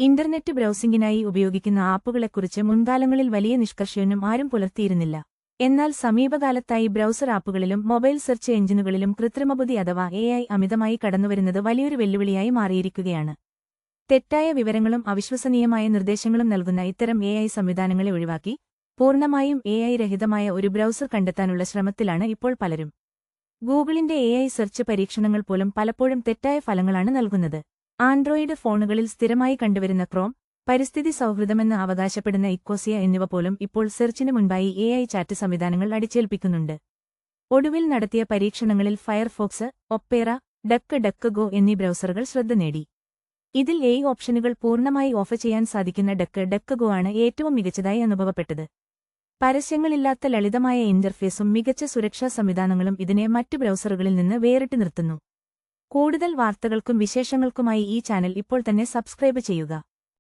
Internet ബ്രൗസിംഗിനായി ഉപയോഗിക്കുന്ന ആപ്പുകളെക്കുറിച്ച് മുൻകാലങ്ങളിൽ വലിയ നിഷ്കർഷയൊന്നും ആരും പുലർത്തിയിരുന്നില്ല. എന്നാൽ സമീപകാലത്തായി ബ്രൗസർ ആപ്പുകളിലും മൊബൈൽ സെർച്ച് എഞ്ചിനുകളിലും കൃത്രിമബുദ്ധി അഥവാ AI അമിതമായി കടന്നുവരുന്നത് വലിയൊരു വെല്ലുവിളിയായി മാറിയിരിക്കുകയാണ്. തെറ്റായ വിവരങ്ങളും അവിശ്വസനീയമായ നിർദ്ദേശങ്ങളും നൽകുന്ന ഇത്തരം AI സംവിധാനങ്ങളെ ഒഴിവാക്കി പൂർണ്ണമായും AI രഹിതമായ ഒരു ബ്രൗസർ കണ്ടെത്താനുള്ള ശ്രമത്തിലാണ് ഇപ്പോൾ പലരും. ഗൂഗിളിന്റെ AI സെർച്ച് പരീക്ഷണങ്ങൾ പോലും പലപ്പോഴും തെറ്റായ ഫലങ്ങളാണ് നൽകുന്നത്. ആൻഡ്രോയിഡ് ഫോണുകളിൽ സ്ഥിരമായി കണ്ടുവരുന്ന ക്രോം, പരിസ്ഥിതി സൗഹൃദമെന്ന് അവകാശപ്പെടുന്ന ഇക്കോസിയ എന്നിവ പോലും ഇപ്പോൾ സെർച്ചിന് മുൻപായി AI ചാറ്റ് സംവിധാനങ്ങൾ അടിച്ചേൽപ്പിക്കുന്നുണ്ട്. ഒടുവിൽ നടത്തിയ പരീക്ഷണങ്ങളിൽ ഫയർഫോക്സ്, ഒപ്പേറ, ഡക്ക് ഗോ എന്നീ ബ്രൗസറുകൾ ശ്രദ്ധ നേടി. ഇതിൽ AI ഓപ്ഷനുകൾ പൂർണ്ണമായി ഓഫ് ചെയ്യാൻ സാധിക്കുന്ന ഡക്ക് ഗോ ആണ് ഏറ്റവും മികച്ചതായി അനുഭവപ്പെട്ടത്. പരസ്യങ്ങളില്ലാത്ത ലളിതമായ ഇന്റർഫേസും മികച്ച സുരക്ഷാ സംവിധാനങ്ങളും ഇതിനെ മറ്റു ബ്രൗസറുകളിൽ നിന്ന് വേറിട്ട് നിർത്തുന്നു. കൂടുതൽ വാർത്തകൾക്കും വിശേഷങ്ങൾക്കുമായി ഈ ചാനൽ ഇപ്പോൾ തന്നെ സബ്സ്ക്രൈബ് ചെയ്യുക.